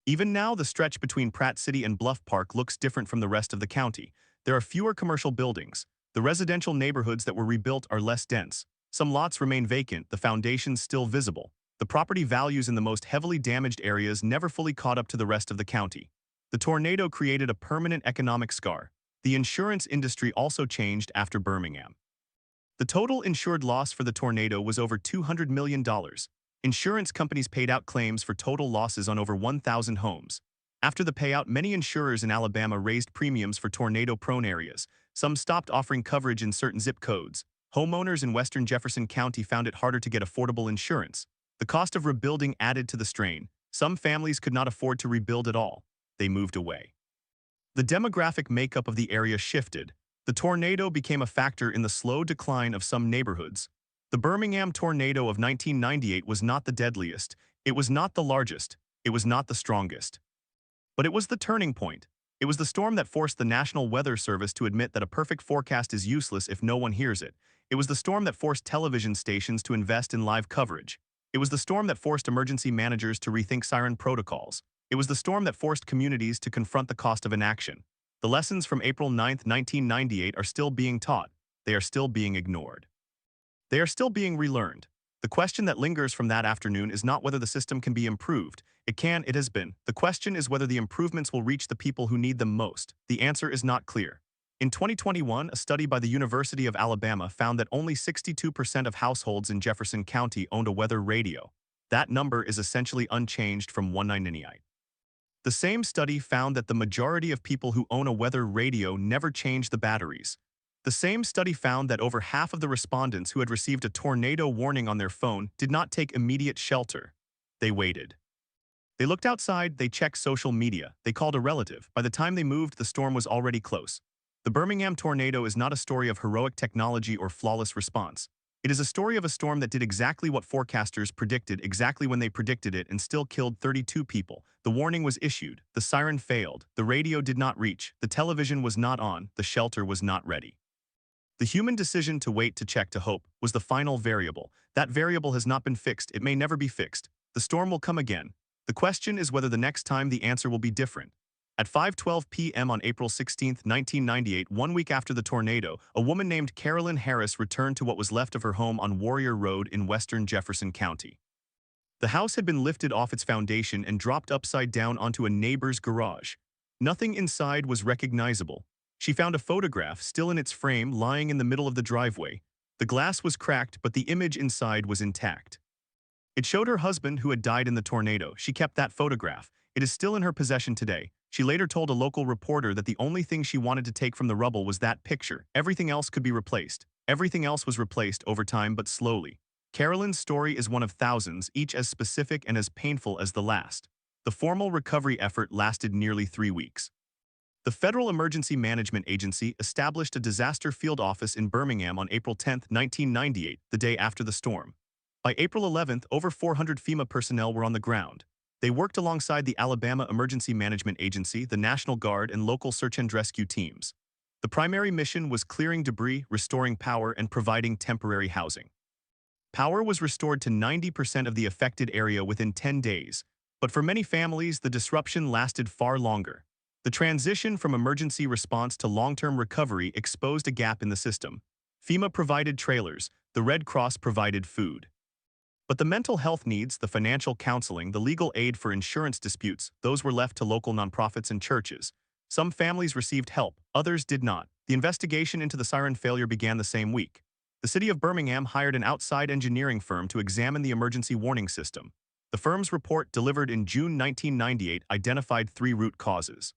S1: Even now, the stretch between Pratt City and Bluff Park looks different from the rest of the county. There are fewer commercial buildings. The residential neighborhoods that were rebuilt are less dense. Some lots remain vacant, the foundations still visible. The property values in the most heavily damaged areas never fully caught up to the rest of the county. The tornado created a permanent economic scar. The insurance industry also changed after Birmingham. The total insured loss for the tornado was over $200 million. Insurance companies paid out claims for total losses on over 1,000 homes. After the payout, many insurers in Alabama raised premiums for tornado-prone areas. Some stopped offering coverage in certain zip codes. Homeowners in western Jefferson County found it harder to get affordable insurance. The cost of rebuilding added to the strain. Some families could not afford to rebuild at all. They moved away. The demographic makeup of the area shifted. The tornado became a factor in the slow decline of some neighborhoods. The Birmingham tornado of 1998 was not the deadliest. It was not the largest. It was not the strongest. But it was the turning point. It was the storm that forced the National Weather Service to admit that a perfect forecast is useless if no one hears it. It was the storm that forced television stations to invest in live coverage. It was the storm that forced emergency managers to rethink siren protocols. It was the storm that forced communities to confront the cost of inaction. The lessons from April 9, 1998 are still being taught. They are still being ignored. They are still being relearned. The question that lingers from that afternoon is not whether the system can be improved. It has been. The question is whether the improvements will reach the people who need them most. The answer is not clear. In 2021, a study by the University of Alabama found that only 62% of households in Jefferson County owned a weather radio. That number is essentially unchanged from 1998. The same study found that the majority of people who own a weather radio never change the batteries. The same study found that over half of the respondents who had received a tornado warning on their phone did not take immediate shelter. They waited. They looked outside, they checked social media, they called a relative. By the time they moved, the storm was already close. The Birmingham tornado is not a story of heroic technology or flawless response. It is a story of a storm that did exactly what forecasters predicted exactly when they predicted it and still killed 32 people. The warning was issued, the siren failed, the radio did not reach, the television was not on, the shelter was not ready. The human decision to wait, to check, to hope was the final variable. That variable has not been fixed. It may never be fixed. The storm will come again. The question is whether the next time the answer will be different. At 5:12 p.m. on April 16, 1998, 1 week after the tornado, a woman named Carolyn Harris returned to what was left of her home on Warrior Road in western Jefferson County. The house had been lifted off its foundation and dropped upside down onto a neighbor's garage. Nothing inside was recognizable. She found a photograph still in its frame lying in the middle of the driveway. The glass was cracked, but the image inside was intact. It showed her husband who had died in the tornado. She kept that photograph. It is still in her possession today. She later told a local reporter that the only thing she wanted to take from the rubble was that picture. Everything else could be replaced. Everything else was replaced over time but slowly. Carolyn's story is one of thousands, each as specific and as painful as the last. The formal recovery effort lasted nearly 3 weeks. The Federal Emergency Management Agency established a disaster field office in Birmingham on April 10, 1998, the day after the storm. By April 11th, over 400 FEMA personnel were on the ground. They worked alongside the Alabama Emergency Management Agency, the National Guard, and local search and rescue teams. The primary mission was clearing debris, restoring power, and providing temporary housing. Power was restored to 90% of the affected area within 10 days, but for many families, the disruption lasted far longer. The transition from emergency response to long-term recovery exposed a gap in the system. FEMA provided trailers, the Red Cross provided food. But the mental health needs, the financial counseling, the legal aid for insurance disputes, those were left to local nonprofits and churches. Some families received help, others did not. The investigation into the siren failure began the same week. The city of Birmingham hired an outside engineering firm to examine the emergency warning system. The firm's report, delivered in June 1998, identified 3 root causes.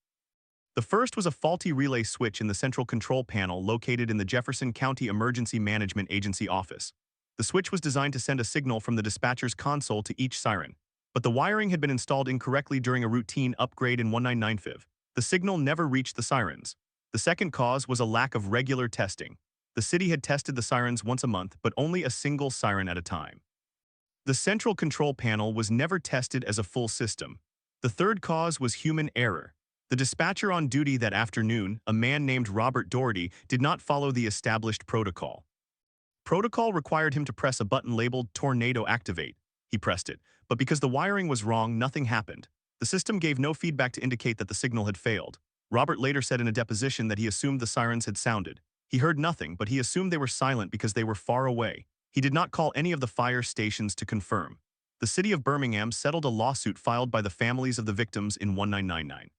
S1: The first was a faulty relay switch in the central control panel located in the Jefferson County Emergency Management Agency office. The switch was designed to send a signal from the dispatcher's console to each siren, but the wiring had been installed incorrectly during a routine upgrade in 1995. The signal never reached the sirens. The second cause was a lack of regular testing. The city had tested the sirens once a month, but only a single siren at a time. The central control panel was never tested as a full system. The third cause was human error. The dispatcher on duty that afternoon, a man named Robert Doherty, did not follow the established protocol. Protocol required him to press a button labeled Tornado Activate. He pressed it, but because the wiring was wrong, nothing happened. The system gave no feedback to indicate that the signal had failed. Robert later said in a deposition that he assumed the sirens had sounded. He heard nothing, but he assumed they were silent because they were far away. He did not call any of the fire stations to confirm. The city of Birmingham settled a lawsuit filed by the families of the victims in 1999.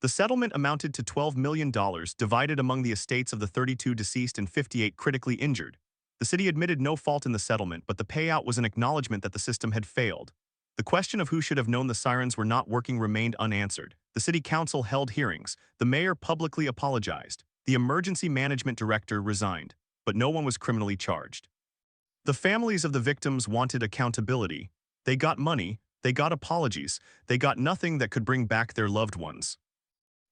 S1: The settlement amounted to $12 million, divided among the estates of the 32 deceased and 58 critically injured. The city admitted no fault in the settlement, but the payout was an acknowledgement that the system had failed. The question of who should have known the sirens were not working remained unanswered. The city council held hearings. The mayor publicly apologized. The emergency management director resigned, but no one was criminally charged. The families of the victims wanted accountability. They got money, they got apologies, they got nothing that could bring back their loved ones.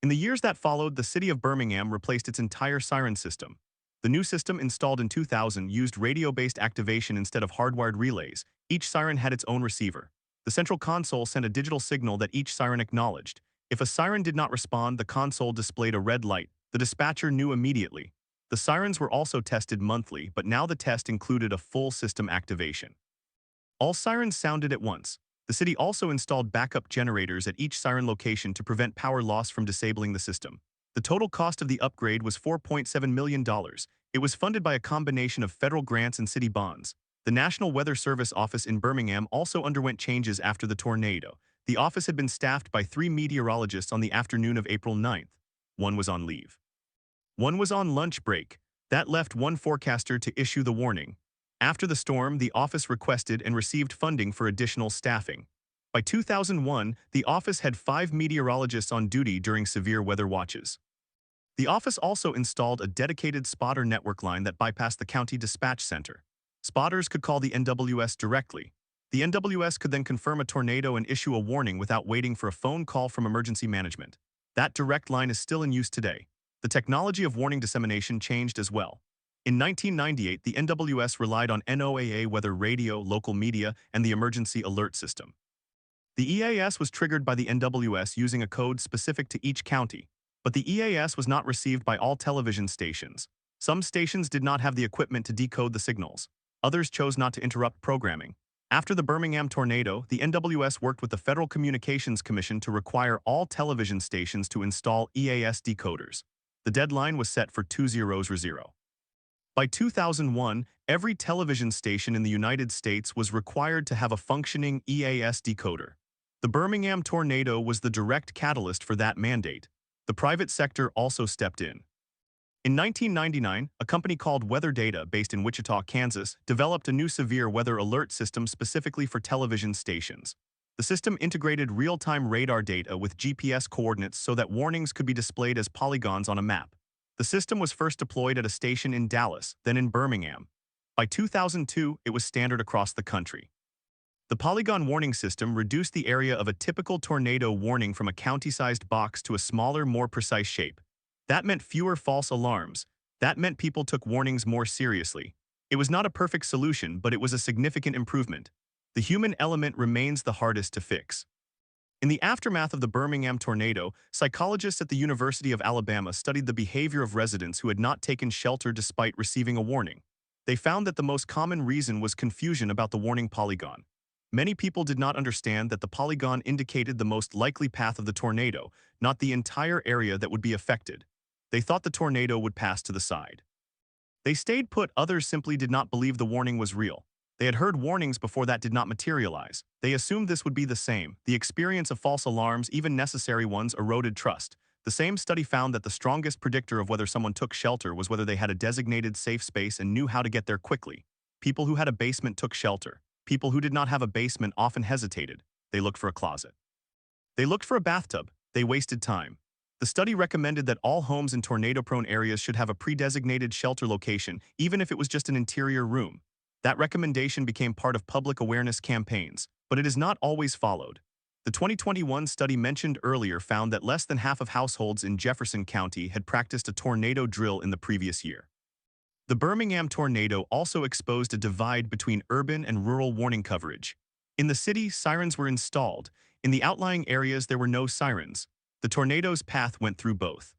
S1: In the years that followed, the city of Birmingham replaced its entire siren system. The new system, installed in 2000, used radio-based activation instead of hardwired relays. Each siren had its own receiver. The central console sent a digital signal that each siren acknowledged. If a siren did not respond, the console displayed a red light. The dispatcher knew immediately. The sirens were also tested monthly, but now the test included a full system activation. All sirens sounded at once. The city also installed backup generators at each siren location to prevent power loss from disabling the system. The total cost of the upgrade was $4.7 million. It was funded by a combination of federal grants and city bonds. The National Weather Service office in Birmingham also underwent changes after the tornado. The office had been staffed by 3 meteorologists on the afternoon of April 9th. One was on leave. One was on lunch break. That left one forecaster to issue the warning. After the storm, the office requested and received funding for additional staffing. By 2001, the office had 5 meteorologists on duty during severe weather watches. The office also installed a dedicated spotter network line that bypassed the county dispatch center. Spotters could call the NWS directly. The NWS could then confirm a tornado and issue a warning without waiting for a phone call from emergency management. That direct line is still in use today. The technology of warning dissemination changed as well. In 1998, the NWS relied on NOAA weather radio, local media, and the emergency alert system. The EAS was triggered by the NWS using a code specific to each county, but the EAS was not received by all television stations. Some stations did not have the equipment to decode the signals. Others chose not to interrupt programming. After the Birmingham tornado, the NWS worked with the Federal Communications Commission to require all television stations to install EAS decoders. The deadline was set for 2000. By 2001, every television station in the United States was required to have a functioning EAS decoder. The Birmingham tornado was the direct catalyst for that mandate. The private sector also stepped in. In 1999, a company called Weather Data, based in Wichita, Kansas, developed a new severe weather alert system specifically for television stations. The system integrated real-time radar data with GPS coordinates so that warnings could be displayed as polygons on a map. The system was first deployed at a station in Dallas, then in Birmingham. By 2002, it was standard across the country. The polygon warning system reduced the area of a typical tornado warning from a county-sized box to a smaller, more precise shape. That meant fewer false alarms. That meant people took warnings more seriously. It was not a perfect solution, but it was a significant improvement. The human element remains the hardest to fix. In the aftermath of the Birmingham tornado, psychologists at the University of Alabama studied the behavior of residents who had not taken shelter despite receiving a warning. They found that the most common reason was confusion about the warning polygon. Many people did not understand that the polygon indicated the most likely path of the tornado, not the entire area that would be affected. They thought the tornado would pass to the side. They stayed put. Others simply did not believe the warning was real. They had heard warnings before that did not materialize. They assumed this would be the same. The experience of false alarms, even necessary ones, eroded trust. The same study found that the strongest predictor of whether someone took shelter was whether they had a designated safe space and knew how to get there quickly. People who had a basement took shelter. People who did not have a basement often hesitated. They looked for a closet. They looked for a bathtub. They wasted time. The study recommended that all homes in tornado-prone areas should have a pre-designated shelter location, even if it was just an interior room. That recommendation became part of public awareness campaigns, but it is not always followed. The 2021 study mentioned earlier found that less than half of households in Jefferson County had practiced a tornado drill in the previous year. The Birmingham tornado also exposed a divide between urban and rural warning coverage. In the city, sirens were installed. In the outlying areas, there were no sirens. The tornado's path went through both.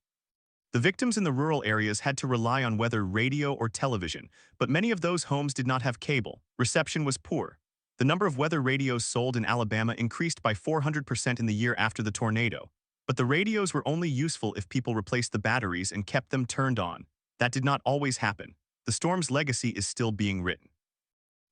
S1: The victims in the rural areas had to rely on whether radio or television, but many of those homes did not have cable. Reception was poor. The number of weather radios sold in Alabama increased by 400% in the year after the tornado. But the radios were only useful if people replaced the batteries and kept them turned on. That did not always happen. The storm's legacy is still being written.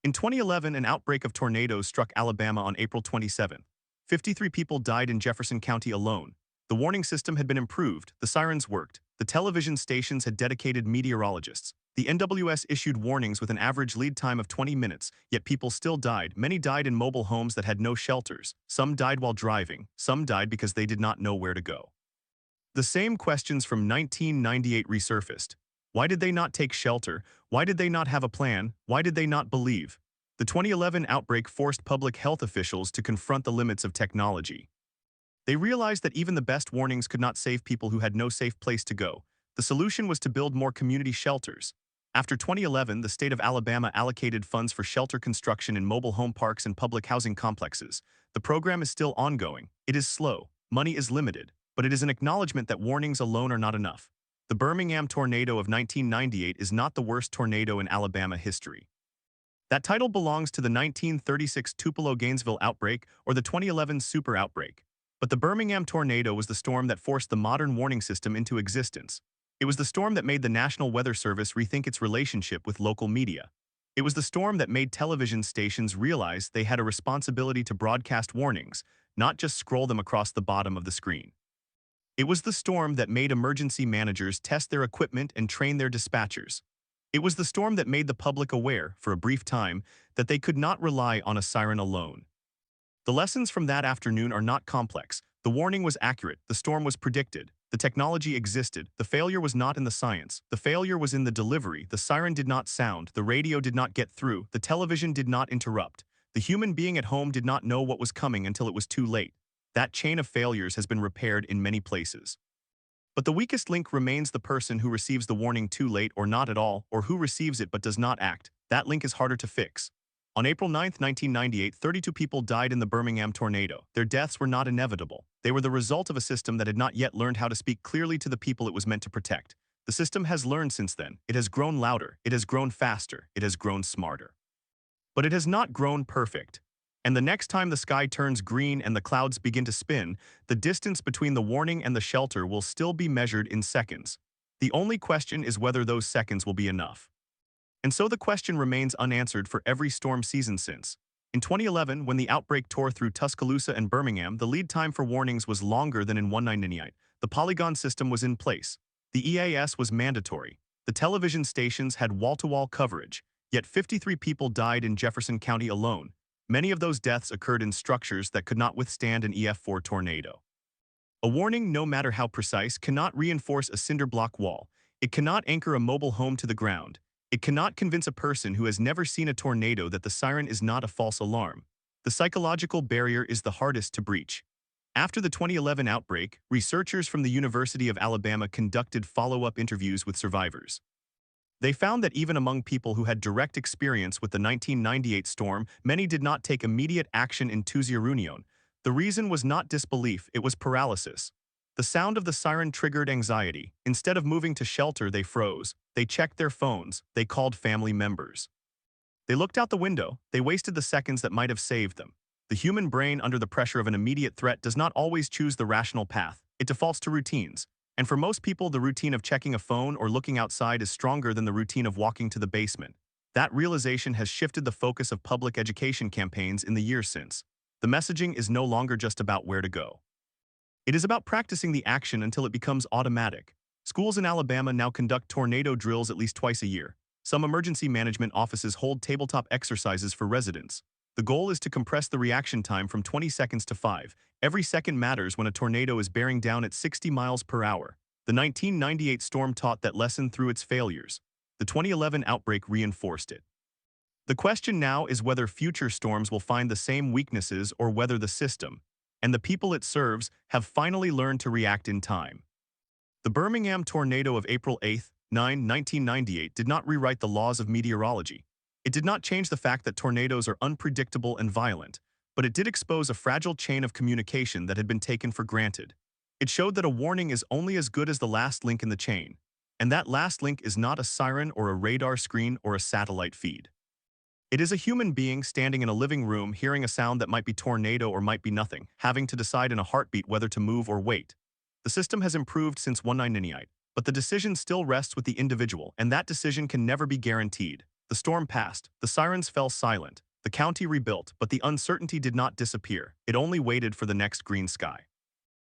S1: In 2011, an outbreak of tornadoes struck Alabama on April 27. 53 people died in Jefferson County alone. The warning system had been improved, the sirens worked, the television stations had dedicated meteorologists. The NWS issued warnings with an average lead time of 20 minutes, yet people still died. Many died in mobile homes that had no shelters. Some died while driving. Some died because they did not know where to go. The same questions from 1998 resurfaced. Why did they not take shelter? Why did they not have a plan? Why did they not believe? The 2011 outbreak forced public health officials to confront the limits of technology. They realized that even the best warnings could not save people who had no safe place to go. The solution was to build more community shelters. After 2011, the state of Alabama allocated funds for shelter construction in mobile home parks and public housing complexes. The program is still ongoing. It is slow. Money is limited. But it is an acknowledgement that warnings alone are not enough. The Birmingham tornado of 1998 is not the worst tornado in Alabama history. That title belongs to the 1936 Tupelo-Gainesville outbreak or the 2011 super outbreak. But the Birmingham tornado was the storm that forced the modern warning system into existence. It was the storm that made the National Weather Service rethink its relationship with local media. It was the storm that made television stations realize they had a responsibility to broadcast warnings, not just scroll them across the bottom of the screen. It was the storm that made emergency managers test their equipment and train their dispatchers. It was the storm that made the public aware, for a brief time, that they could not rely on a siren alone. The lessons from that afternoon are not complex. The warning was accurate, the storm was predicted, the technology existed, the failure was not in the science, the failure was in the delivery, the siren did not sound, the radio did not get through, the television did not interrupt, the human being at home did not know what was coming until it was too late. That chain of failures has been repaired in many places. But the weakest link remains the person who receives the warning too late or not at all, or who receives it but does not act. That link is harder to fix. On April 9, 1998, 32 people died in the Birmingham tornado. Their deaths were not inevitable. They were the result of a system that had not yet learned how to speak clearly to the people it was meant to protect. The system has learned since then. It has grown louder. It has grown faster. It has grown smarter. But it has not grown perfect. And the next time the sky turns green and the clouds begin to spin, the distance between the warning and the shelter will still be measured in seconds. The only question is whether those seconds will be enough. And so the question remains unanswered for every storm season since. In 2011, when the outbreak tore through Tuscaloosa and Birmingham, the lead time for warnings was longer than in 1998. The polygon system was in place. The EAS was mandatory. The television stations had wall-to-wall coverage, yet 53 people died in Jefferson County alone. Many of those deaths occurred in structures that could not withstand an EF4 tornado. A warning, no matter how precise, cannot reinforce a cinder block wall. It cannot anchor a mobile home to the ground. It cannot convince a person who has never seen a tornado that the siren is not a false alarm. The psychological barrier is the hardest to breach. After the 2011 outbreak, researchers from the University of Alabama conducted follow-up interviews with survivors. They found that even among people who had direct experience with the 1998 storm, many did not take immediate action in Reunion. The reason was not disbelief, it was paralysis. The sound of the siren triggered anxiety. Instead of moving to shelter, they froze. They checked their phones. They called family members. They looked out the window. They wasted the seconds that might have saved them. The human brain, under the pressure of an immediate threat, does not always choose the rational path. It defaults to routines. And for most people, the routine of checking a phone or looking outside is stronger than the routine of walking to the basement. That realization has shifted the focus of public education campaigns in the years since. The messaging is no longer just about where to go. It is about practicing the action until it becomes automatic. Schools in Alabama now conduct tornado drills at least twice a year. Some emergency management offices hold tabletop exercises for residents. The goal is to compress the reaction time from 20 seconds to 5. Every second matters when a tornado is bearing down at 60 miles per hour. The 1998 storm taught that lesson through its failures. The 2011 outbreak reinforced it. The question now is whether future storms will find the same weaknesses or whether the system, and the people it serves, have finally learned to react in time. The Birmingham tornado of April 8, 1998 did not rewrite the laws of meteorology. It did not change the fact that tornadoes are unpredictable and violent, but it did expose a fragile chain of communication that had been taken for granted. It showed that a warning is only as good as the last link in the chain, and that last link is not a siren or a radar screen or a satellite feed. It is a human being standing in a living room hearing a sound that might be tornado or might be nothing, having to decide in a heartbeat whether to move or wait. The system has improved since 1998, but the decision still rests with the individual, and that decision can never be guaranteed. The storm passed, the sirens fell silent, the county rebuilt, but the uncertainty did not disappear. It only waited for the next green sky.